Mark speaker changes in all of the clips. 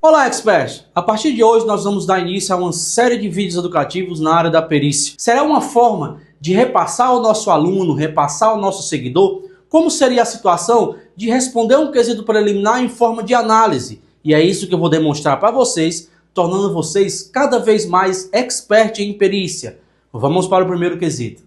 Speaker 1: Olá, Expert! A partir de hoje nós vamos dar início a uma série de vídeos educativos na área da perícia. Será uma forma de repassar ao nosso aluno, repassar ao nosso seguidor, como seria a situação de responder um quesito preliminar em forma de análise. E é isso que eu vou demonstrar para vocês, tornando vocês cada vez mais expert em perícia. Vamos para o primeiro quesito.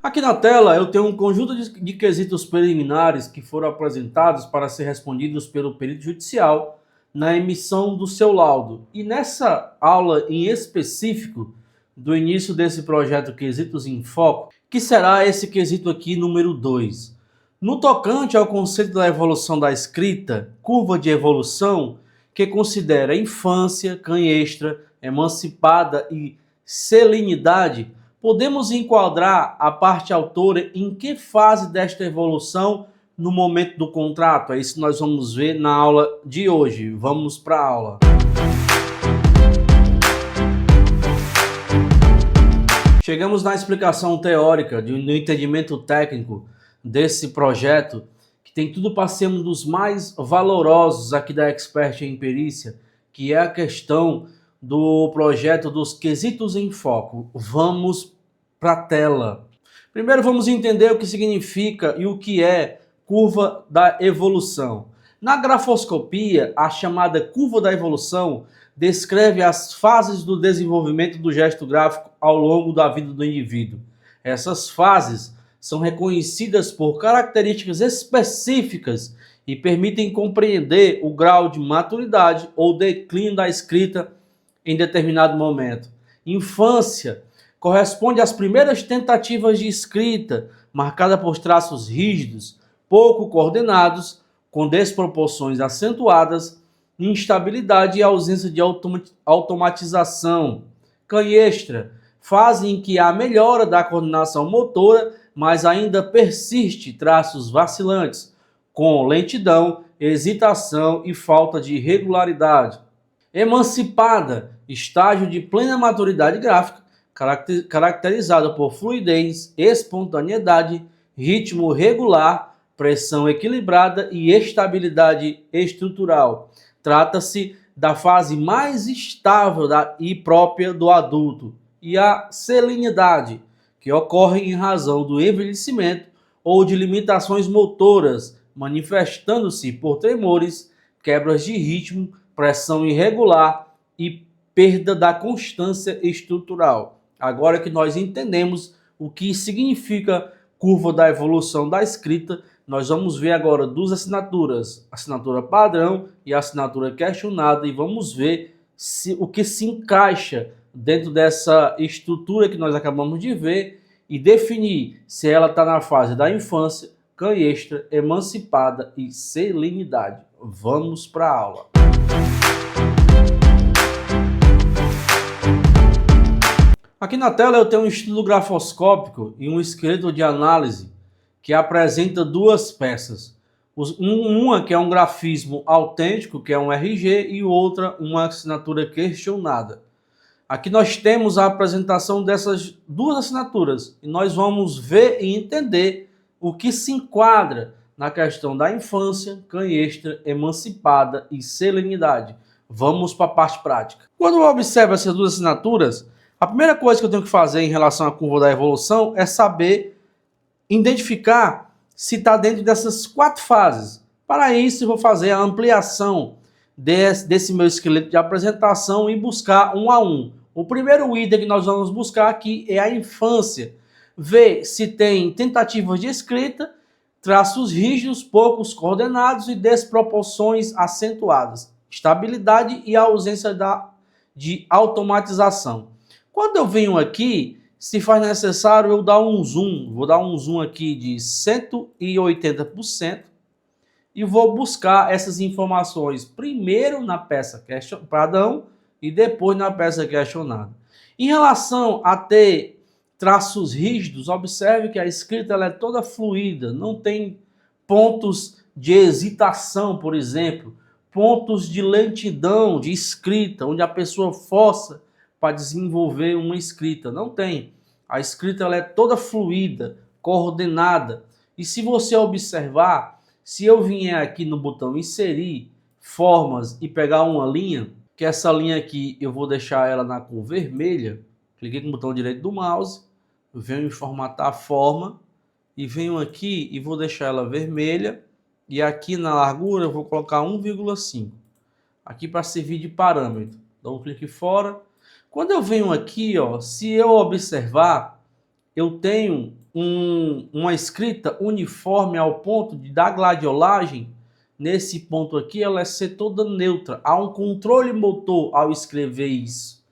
Speaker 1: Aqui na tela eu tenho um conjunto de quesitos preliminares que foram apresentados para ser respondidos pelo perito judicial na emissão do seu laudo. E nessa aula em específico do início desse projeto Quesitos em Foco, que será esse quesito aqui número 2. No tocante ao conceito da evolução da escrita, curva de evolução, que considera infância, canhestra, emancipada e selenidade, podemos enquadrar a parte autora em que fase desta evolução no momento do contrato? É isso que nós vamos ver na aula de hoje. Vamos para a aula. Chegamos na explicação teórica, no entendimento técnico desse projeto, que tem tudo para ser um dos mais valorosos aqui da Expert em Perícia, que é a questão do projeto dos quesitos em foco. Vamos para a tela. Primeiro vamos entender o que significa e o que é curva da evolução. Na grafoscopia, a chamada curva da evolução descreve as fases do desenvolvimento do gesto gráfico ao longo da vida do indivíduo. Essas fases são reconhecidas por características específicas e permitem compreender o grau de maturidade ou declínio da escrita em determinado momento. Infância corresponde às primeiras tentativas de escrita, marcada por traços rígidos, pouco coordenados, com desproporções acentuadas, instabilidade e ausência de automatização. Canhestra, fase em que há melhora da coordenação motora, mas ainda persiste traços vacilantes, com lentidão, hesitação e falta de regularidade. Emancipada, estágio de plena maturidade gráfica, caracterizado por fluidez, espontaneidade, ritmo regular, pressão equilibrada e estabilidade estrutural. Trata-se da fase mais estável e própria do adulto. E a selenidade, que ocorre em razão do envelhecimento ou de limitações motoras, manifestando-se por tremores, quebras de ritmo, pressão irregular e perda da constância estrutural. Agora que nós entendemos o que significa curva da evolução da escrita, nós vamos ver agora duas assinaturas, assinatura padrão e assinatura questionada, e vamos ver o que se encaixa dentro dessa estrutura que nós acabamos de ver e definir se ela está na fase da infância, canhestra, emancipada e selenidade. Vamos para a aula. Aqui na tela eu tenho um estudo grafoscópico e um esqueleto de análise que apresenta duas peças. Uma que é um grafismo autêntico, que é um RG, e outra uma assinatura questionada. Aqui nós temos a apresentação dessas duas assinaturas e nós vamos ver e entender o que se enquadra na questão da infância, canhestra, emancipada e selenidade. Vamos para a parte prática. Quando eu observo essas duas assinaturas, a primeira coisa que eu tenho que fazer em relação à curva da evolução é saber identificar se está dentro dessas 4 fases. Para isso, eu vou fazer a ampliação desse meu esqueleto de apresentação e buscar um a um. O primeiro item que nós vamos buscar aqui é a infância. Ver se tem tentativas de escrita, traços rígidos, poucos coordenados e desproporções acentuadas. Estabilidade e ausência de automatização. Quando eu venho aqui, se faz necessário eu dar um zoom. Vou dar um zoom aqui de 180%. E vou buscar essas informações primeiro na peça padrão e depois na peça questionada. Em relação a ter traços rígidos, observe que a escrita ela é toda fluida, não tem pontos de hesitação, por exemplo, pontos de lentidão de escrita, onde a pessoa força para desenvolver uma escrita. Não tem. A escrita ela é toda fluida, coordenada. E se você observar, Se eu vier aqui no botão inserir formas e pegar uma linha, que essa linha aqui eu vou deixar ela na cor vermelha, cliquei com o botão direito do mouse, venho em formatar a forma e venho aqui e vou deixar ela vermelha, e aqui na largura eu vou colocar 1,5, aqui para servir de parâmetro. Dou um clique fora. Quando eu venho aqui, ó, se eu observar, eu tenho uma escrita uniforme ao ponto da gladiolagem. Nesse ponto aqui, ela é ser toda neutra. Há um controle motor ao escrever isso.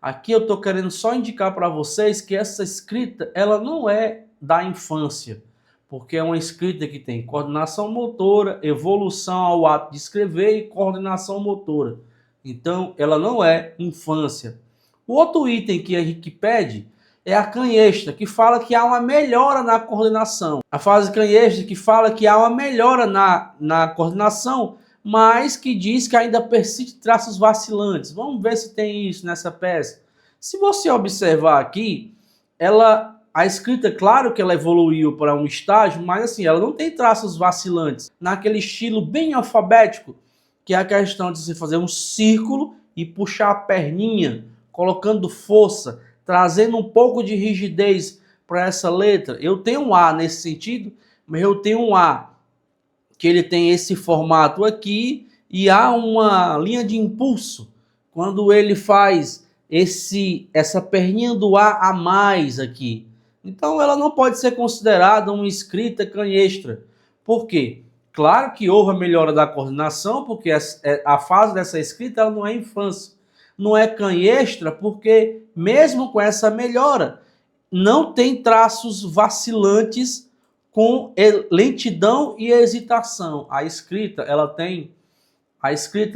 Speaker 1: Aqui eu estou querendo só indicar para vocês que essa escrita, ela não é da infância, porque é uma escrita que tem coordenação motora, evolução ao ato de escrever e coordenação motora. Então, ela não é infância. O outro item que a gente pede é a canhestra, que fala que há uma melhora na coordenação. A fase canhestra que fala que há uma melhora na coordenação, mas que diz que ainda persiste traços vacilantes. Vamos ver se tem isso nessa peça. Se você observar aqui, a escrita, claro que ela evoluiu para um estágio, mas assim, ela não tem traços vacilantes, naquele estilo bem alfabético, que é a questão de você fazer um círculo e puxar a perninha, colocando força, trazendo um pouco de rigidez para essa letra. Eu tenho um A nesse sentido, mas eu tenho um A que ele tem esse formato aqui e há uma linha de impulso quando ele faz essa perninha do A mais aqui. Então ela não pode ser considerada uma escrita canhestra. Por quê? Claro que houve a melhora da coordenação, porque a fase dessa escrita ela não é infância. Não é canhestra, porque mesmo com essa melhora, não tem traços vacilantes com lentidão e hesitação. A escrita,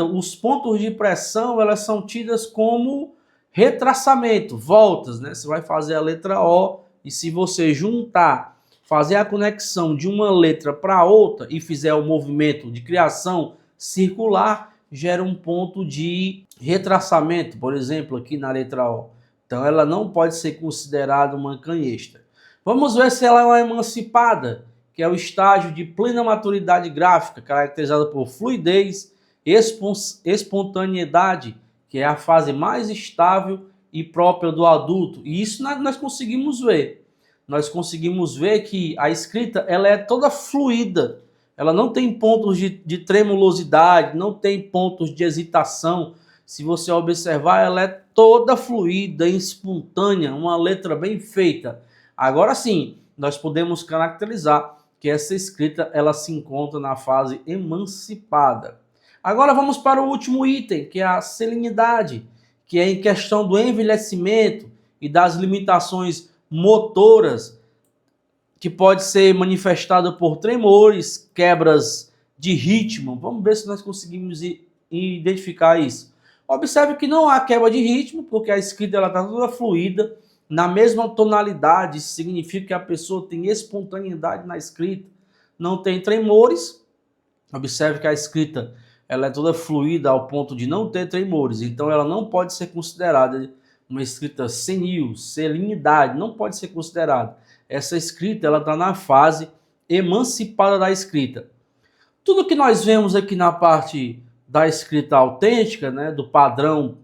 Speaker 1: os pontos de pressão, elas são tidas como retraçamento, voltas, né? Você vai fazer a letra O e se você juntar, fazer a conexão de uma letra para outra e fizer o movimento de criação circular, gera um ponto de retraçamento, por exemplo, aqui na letra O. Então ela não pode ser considerada uma canhestra. Vamos ver se ela é uma emancipada, que é o estágio de plena maturidade gráfica, caracterizada por fluidez, espontaneidade, que é a fase mais estável e própria do adulto. E isso nós conseguimos ver. Nós conseguimos ver que a escrita ela é toda fluida. Ela não tem pontos de tremulosidade, não tem pontos de hesitação. Se você observar, ela é toda fluida, espontânea, uma letra bem feita. Agora sim, nós podemos caracterizar que essa escrita ela se encontra na fase emancipada. Agora vamos para o último item, que é a selenidade, que é em questão do envelhecimento e das limitações motoras, que pode ser manifestado por tremores, quebras de ritmo. Vamos ver se nós conseguimos identificar isso. Observe que não há quebra de ritmo, porque a escrita está toda fluida, na mesma tonalidade. Isso significa que a pessoa tem espontaneidade na escrita. Não tem tremores. Observe que a escrita ela é toda fluida ao ponto de não ter tremores. Então ela não pode ser considerada uma escrita senil, selenidade. Não pode ser considerada. Essa escrita ela está na fase emancipada da escrita. Tudo que nós vemos aqui na parte da escrita autêntica, né, do padrão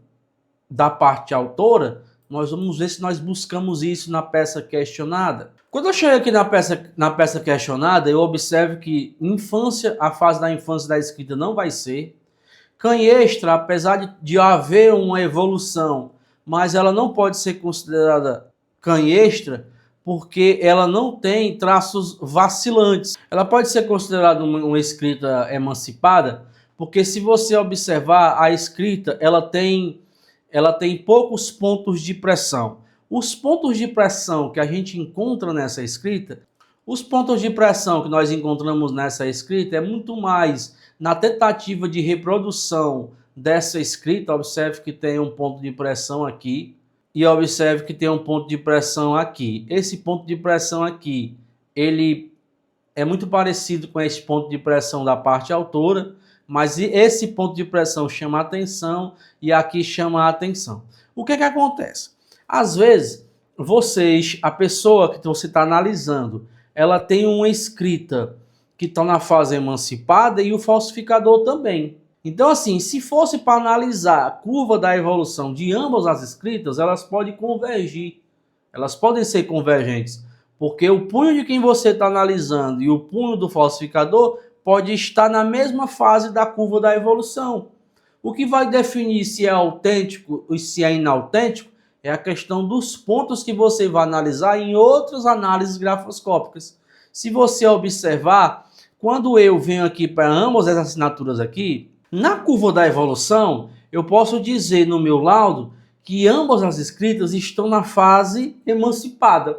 Speaker 1: da parte autora, nós vamos ver se nós buscamos isso na peça questionada. Quando eu chego aqui na peça questionada, eu observo que infância, a fase da infância da escrita não vai ser. Canhestra, apesar de haver uma evolução, mas ela não pode ser considerada canhestra, porque ela não tem traços vacilantes. Ela pode ser considerada uma escrita emancipada, porque se você observar a escrita, ela tem poucos pontos de pressão. Os pontos de pressão que a gente encontra nessa escrita, os pontos de pressão que nós encontramos nessa escrita é muito mais na tentativa de reprodução dessa escrita. Observe que tem um ponto de pressão aqui e observe que tem um ponto de pressão aqui. Esse ponto de pressão aqui, ele é muito parecido com esse ponto de pressão da parte autora, mas esse ponto de pressão chama a atenção e aqui chama a atenção. O que acontece? Às vezes, a pessoa que você está analisando, ela tem uma escrita que estão na fase emancipada e o falsificador também. Então, assim, se fosse para analisar a curva da evolução de ambas as escritas, elas podem convergir, elas podem ser convergentes, porque o punho de quem você está analisando e o punho do falsificador pode estar na mesma fase da curva da evolução. O que vai definir se é autêntico ou se é inautêntico é a questão dos pontos que você vai analisar em outras análises grafoscópicas. Se você observar, quando eu venho aqui para ambas as assinaturas aqui, na curva da evolução, eu posso dizer no meu laudo que ambas as escritas estão na fase emancipada.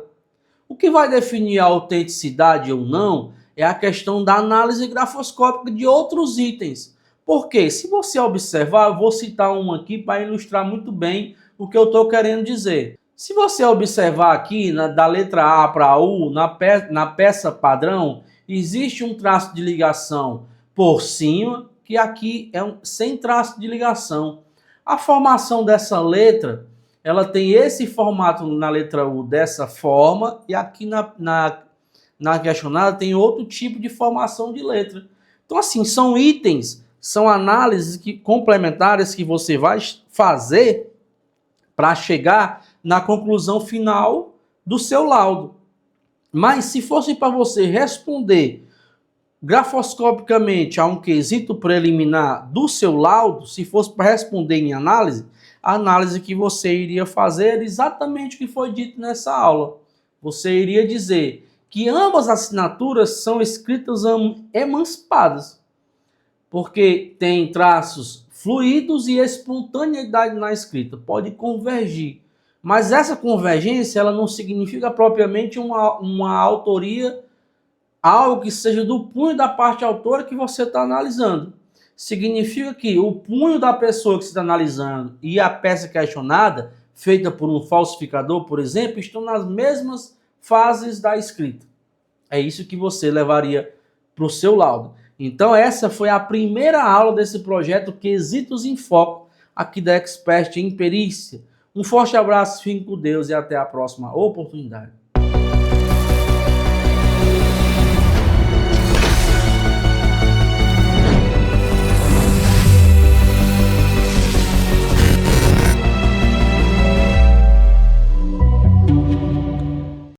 Speaker 1: O que vai definir a autenticidade ou não é a questão da análise grafoscópica de outros itens. Porque, se você observar, eu vou citar um aqui para ilustrar muito bem o que eu estou querendo dizer. Se você observar aqui, da letra A para a U, na peça padrão, existe um traço de ligação por cima, que aqui é sem traço de ligação. A formação dessa letra, ela tem esse formato na letra U dessa forma, e aqui na questionária tem outro tipo de formação de letra. Então, assim, são itens, são análises complementares que você vai fazer para chegar na conclusão final do seu laudo. Mas se fosse para você responder grafoscopicamente a um quesito preliminar do seu laudo, se fosse para responder em análise, a análise que você iria fazer era exatamente o que foi dito nessa aula. Você iria dizer que ambas as assinaturas são escritas emancipadas, porque tem traços fluidos e espontaneidade na escrita, pode convergir. Mas essa convergência ela não significa propriamente uma autoria, algo que seja do punho da parte autora que você está analisando. Significa que o punho da pessoa que você está analisando e a peça questionada, feita por um falsificador, por exemplo, estão nas mesmas fases da escrita. É isso que você levaria para o seu laudo. Então essa foi a primeira aula desse projeto Quesitos em Foco, aqui da Expert em Perícia. Um forte abraço, fiquem com Deus e até a próxima oportunidade.